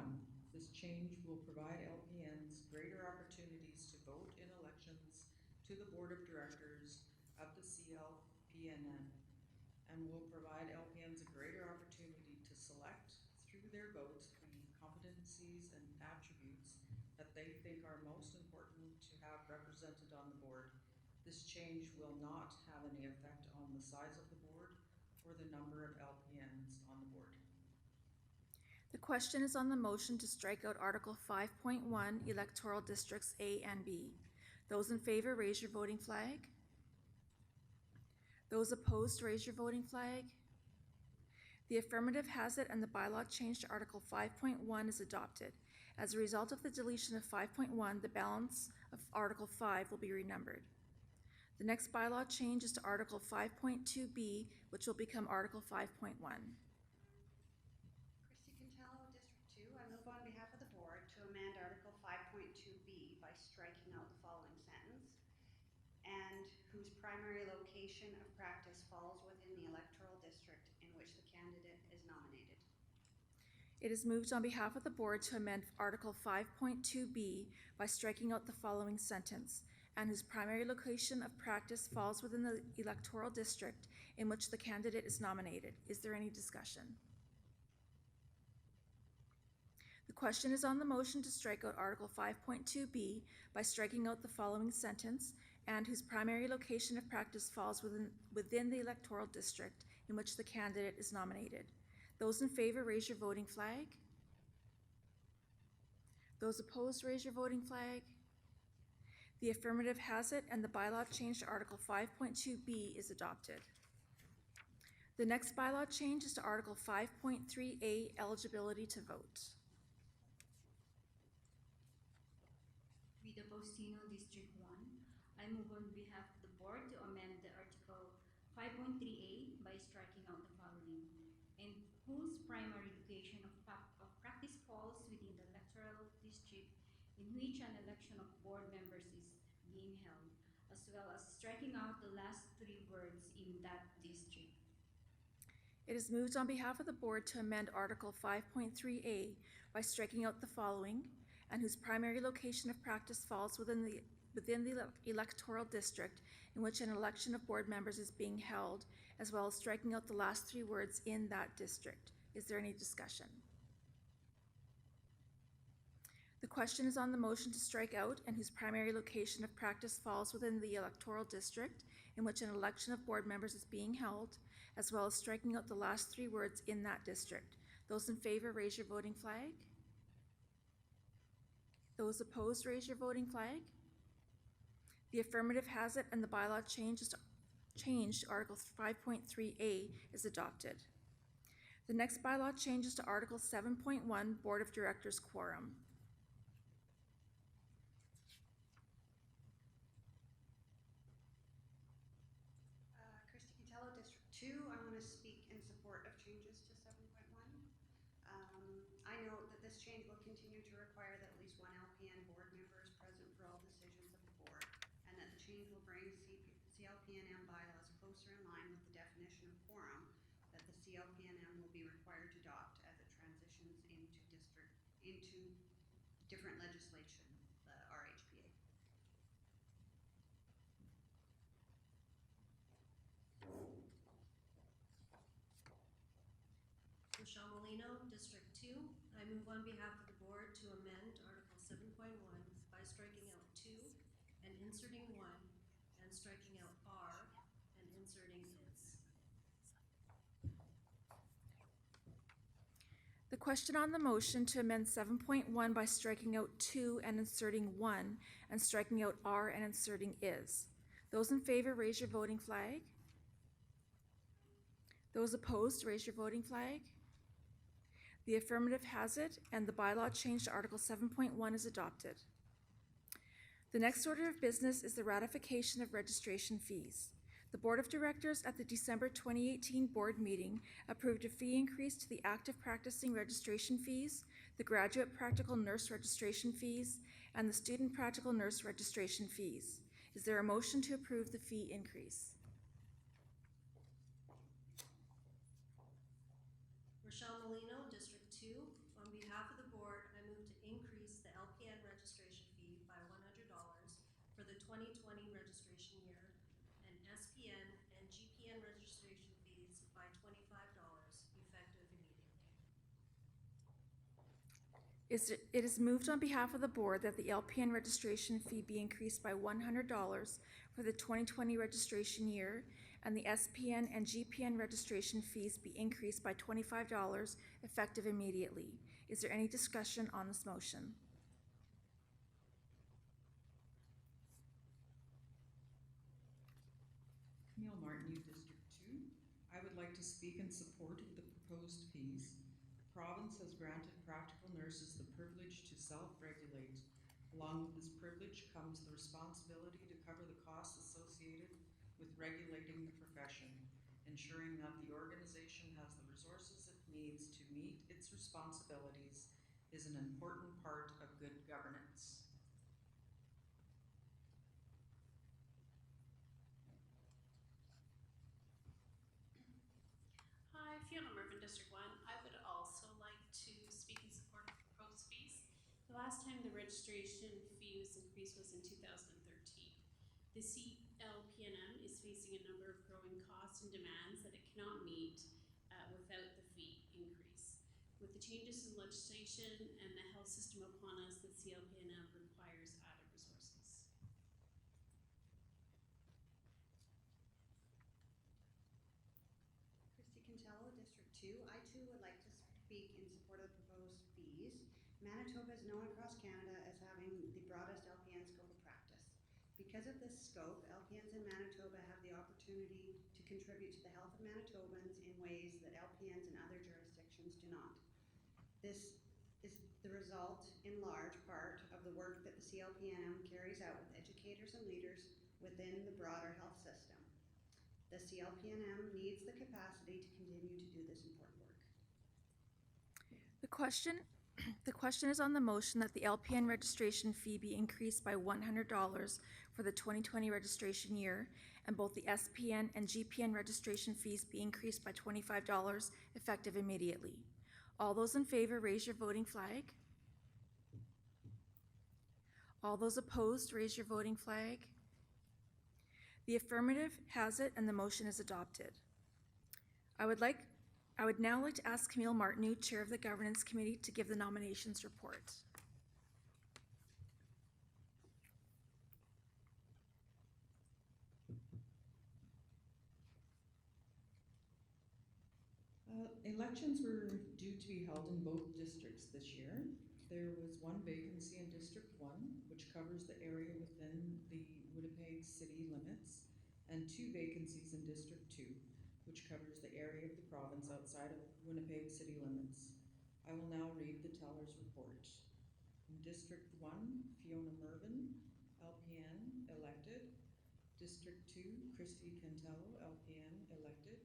This change will provide LPNs greater opportunities to vote in elections to the Board of Directors of the Clpnm, and will provide LPNs a greater opportunity to select through their votes the competencies and attributes that they think are most important to have represented on the board. This change will not have any effect on the size of the board or the number of LPNs on the board. The question is on the motion to strike out Article 5.1, Electoral Districts A and B. Those in favor, raise your voting flag. Those opposed, raise your voting flag. The affirmative has it, and the bylaw change to Article 5.1 is adopted. As a result of the deletion of 5.1, the balance of Article 5 will be renumbered. The next bylaw change is to Article 5.2B, which will become Article 5.1. Christy Cantella, District 2. I move on behalf of the board to amend Article 5.2B by striking out the following sentence, and whose primary location of practice falls within the electoral district in which the candidate is nominated. It is moved on behalf of the board to amend Article 5.2B by striking out the following sentence, and whose primary location of practice falls within the electoral district in which the candidate is nominated. Is there any discussion? The question is on the motion to strike out Article 5.2B by striking out the following sentence, and whose primary location of practice falls within the electoral district in which the candidate is nominated. Those in favor, raise your voting flag. Those opposed, raise your voting flag. The affirmative has it, and the bylaw change to Article 5.2B is adopted. The next bylaw change is to Article 5.3A, eligibility to vote. Rita Faustino, District 1. I move on behalf of the board to amend the Article 5.3A by striking out the following, and whose primary location of practice falls within the electoral district in which an election of board members is being held, as well as striking out the last three words in that district. It is moved on behalf of the board to amend Article 5.3A by striking out the following, and whose primary location of practice falls within the electoral district in which an election of board members is being held, as well as striking out the last three words in that district. Is there any discussion? The question is on the motion to strike out, and whose primary location of practice falls within the electoral district in which an election of board members is being held, as well as striking out the last three words in that district. Those in favor, raise your voting flag. Those opposed, raise your voting flag. The affirmative has it, and the bylaw change to Article 5.3A is adopted. The next bylaw changes to Article 7.1, Board of Directors Quorum. Christy Catello, District 2. I want to speak in support of changes to 7.1. I note that this change will continue to require that at least one LPN board member is present for all decisions of the board, and that the change will bring CLPNM bylaws closer in line with the definition of quorum that the CLPNM will be required to adopt as it transitions into different legislation, the RHPA. Michelle Molino, District 2. I move on behalf of the board to amend Article 7.1 by striking out 2 and inserting 1, and striking out R and inserting is. The question on the motion to amend 7.1 by striking out 2 and inserting 1, and striking out R and inserting is. Those in favor, raise your voting flag. Those opposed, raise your voting flag. The affirmative has it, and the bylaw change to Article 7.1 is adopted. The next order of business is the ratification of registration fees. The Board of Directors at the December 2018 board meeting approved a fee increase to the active practicing registration fees, the graduate practical nurse registration fees, and the student practical nurse registration fees. Is there a motion to approve the fee increase? Michelle Molino, District 2. On behalf of the board, I move to increase the LPN registration fee by $100 for the 2020 registration year, and SPN and GPN registration fees by $25, effective immediately. It is moved on behalf of the board that the LPN registration fee be increased by $100 for the 2020 registration year, and the SPN and GPN registration fees be increased by $25, effective immediately. Is there any discussion on this motion? Camille Martin, District 2. I would like to speak in support of the proposed fees. The province has granted practical nurses the privilege to self-regulate. Along with this privilege comes the responsibility to cover the costs associated with regulating the profession. Ensuring that the organization has the resources it needs to meet its responsibilities is an important part of good governance. Hi, Fiona Murphy, District 1. I would also like to The last time the registration fee was increased was in 2013. The CLPNM is facing a number of growing costs and demands that it cannot meet without the fee increase. With the changes in legislation and the health system upon us, the CLPNM requires added resources. Christy Cantello, District 2. I too would like to speak in support of the proposed fees. Manitoba is known across Canada as having the broadest LPN scope of practice. Because of this scope, LPNs in Manitoba have the opportunity to contribute to the health of Manitobans in ways that LPNs in other jurisdictions do not. This is the result, in large part, of the work that the CLPNM carries out with educators and leaders within the broader health system. The CLPNM needs the capacity to continue to do this important work. The question is on the motion that the LPN registration fee be increased by $100 for the 2020 registration year, and both the SPN and GPN registration fees be increased by $25 effective immediately. All those in favor, raise your voting flag. All those opposed, raise your voting flag. The affirmative has it, and the motion is adopted. I would now like to ask Camille Martineau, Chair of the Governance Committee, to give the nominations report. Elections were due to be held in both districts this year. There was one vacancy in District 1, which covers the area within the Winnipeg city limits, and 2 vacancies in District 2, which covers the area of the province outside of Winnipeg city limits. I will now read the teller's report. In District 1, Fiona Mervyn, LPN, elected. District 2, Christy Cantello, LPN, elected.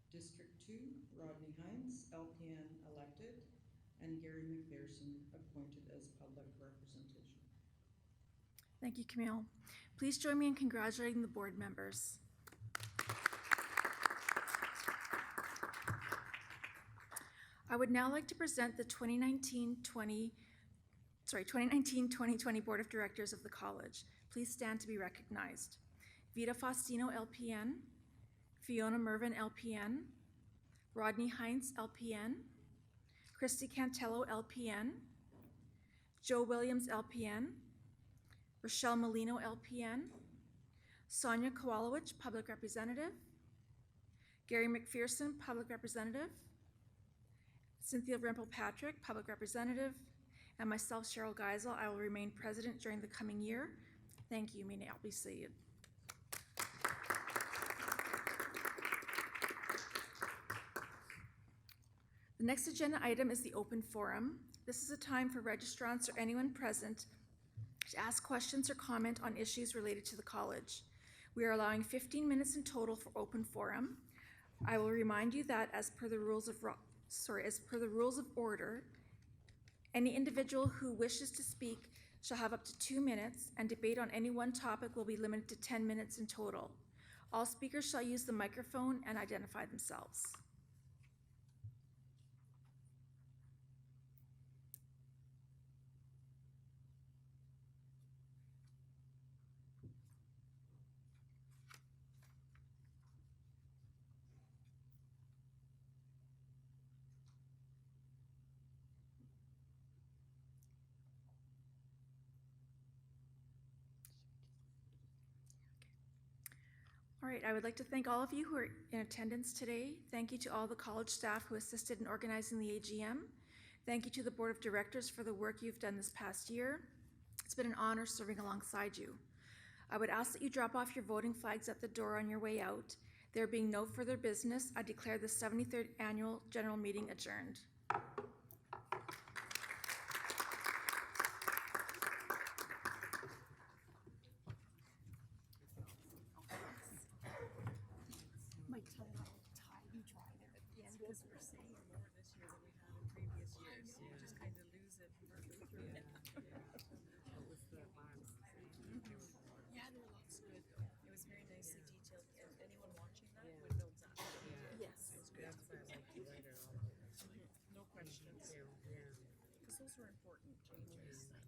District 2, Rodney Hines, LPN, elected. And Gary McPherson, appointed as public representation. Thank you, Camille. Please join me in congratulating the board members. I would now like to present the 2019-2020 Board of Directors of the college. Please stand to be recognized. Vita Faustino, LPN. Fiona Mervyn, LPN. Rodney Hines, LPN. Christy Cantello, LPN. Joe Williams, LPN. Rochelle Molino, LPN. Sonia Kowalowicz, Public Representative. Gary McPherson, Public Representative. Cynthia Rempel-Patrick, Public Representative. And myself, Cheryl Geisel. I will remain president during the coming year. Thank you. You may now be seated. The next agenda item is the open forum. This is a time for registrants or anyone present to ask questions or comment on issues related to the college. We are allowing 15 minutes in total for open forum. I will remind you that as per the rules of order, any individual who wishes to speak shall have up to 2 minutes, and debate on any one topic will be limited to 10 minutes in total. All speakers shall use the microphone and identify themselves. All right, I would like to thank all of you who are in attendance today. Thank you to all the college staff who assisted in organizing the AGM. Thank you to the Board of Directors for the work you've done this past year. It's been an honor serving alongside you. I would ask that you drop off your voting flags at the door on your way out. There being no further business, I declare the 73rd Annual General Meeting adjourned. Because we're seeing more this year than we have in previous years. You just kind of lose it partway through. Yeah, there were lots good. It was very nicely detailed, and anyone watching that would know exactly what it is. Yes. It was good. No question. those are important changes.